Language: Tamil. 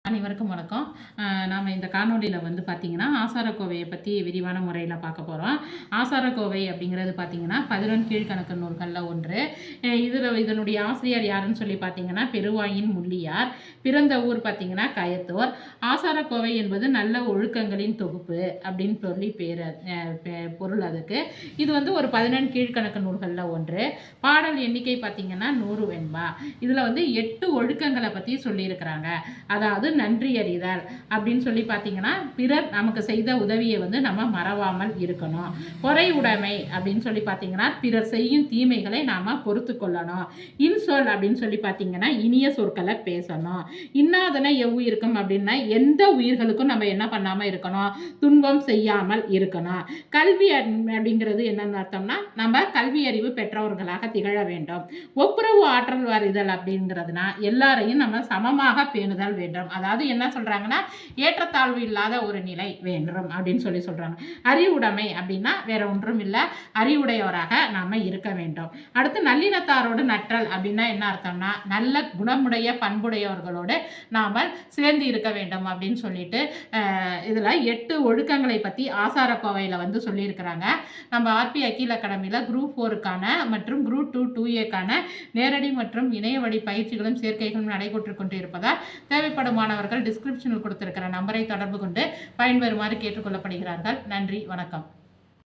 அனைவருக்கும் வணக்கம். நாம் இந்த காணொலியில் வந்து பார்த்திங்கன்னா ஆசாரக்கோவையை பற்றி விரிவான முறையில் பார்க்க போகிறோம். ஆசாரக்கோவை அப்படிங்கிறது பார்த்திங்கன்னா 11 கீழ்கணக்கு நூல்களில் ஒன்று. இதனுடைய ஆசிரியர் யாருன்னு சொல்லி பார்த்திங்கன்னா பெருவாயின் முள்ளியார். பிறந்த ஊர் பார்த்திங்கன்னா கயத்தூர். ஆசாரக்கோவை என்பது நல்ல ஒழுக்கங்களின் தொகுப்பு அப்படின்னு சொல்லி பொருள் அதுக்கு. இது வந்து ஒரு 11 கீழ்கணக்கு நூல்களில் ஒன்று. பாடல் எண்ணிக்கை பார்த்திங்கன்னா 100 வெண்பா. இதில் வந்து 8 ஒழுக்கங்களை பற்றி சொல்லியிருக்கிறாங்க. அதாவது நன்றி அறிதல் அப்படின்னு சொல்லி பார்த்தீங்கன்னா பிறர் நமக்கு செய்த உதவியை வந்து நம்ம மறவாமல் இருக்கணும். பொறை உடைமை அப்படின்னு சொல்லி பார்த்தீங்கன்னா பிறர் செய்யும் தீமைகளை நாம் பொறுத்து கொள்ளணும். இன்சொல் அப்படின்னு சொல்லி பார்த்தீங்கன்னா இனிய சொற்களை பேசணும். இன்னாதன எவ்வுயிருக்கும் அப்படின்னா எந்த உயிர்களுக்கும் நம்ம என்ன பண்ணாமல் இருக்கணும், துன்பம் செய்யாமல் இருக்கணும். கல்வி அப்படிங்கிறது என்னன்னு அர்த்தம்னா நம்ம கல்வி அறிவு பெற்றவர்களாக திகழ வேண்டும். ஒப்புரவு ஆற்றல் அறிதல் அப்படிங்கிறதுனா எல்லாரையும் நம்ம சமமாக பேணுதல் வேண்டும். அதாவது என்ன சொல்றாங்கன்னா ஏற்றத்தாழ்வு இல்லாத ஒரு நிலை வேண்டும் அப்படின்னு சொல்லி சொல்றாங்க. அறிவுடைமை அப்படின்னா வேற ஒன்றும் இல்லை, அறிவுடையவராக நாம இருக்க வேண்டும். அடுத்து நல்லினத்தாரோடு நற்றல் அப்படின்னா என்ன அர்த்தம்னா நல்ல குணமுடைய பண்புடையவர்களோடு நாம சேர்ந்து இருக்க வேண்டும் அப்படின்னு சொல்லிட்டு இதுல 8 ஒழுக்கங்களை பத்தி ஆசாரக்கோவையில வந்து சொல்லியிருக்கிறாங்க. நம்ம ஆர்பி அகில் அகாடமியில் குரூப் 4க்கான மற்றும் குரூப் 2க்கான நேரடி மற்றும் இணைய வழி பயிற்சிகளும் சேர்க்கைகளும் நடைபெற்று கொண்டு இருப்பதால் தேவைப்படும் மாணவர்கள் டிஸ்கிரிப்ஷனில் கொடுத்திருக்கிற நம்பரை தொடர்பு கொண்டு பயன்பெறுமாறு கேட்டுக்கொள்ளப்படுகிறார்கள். நன்றி, வணக்கம்.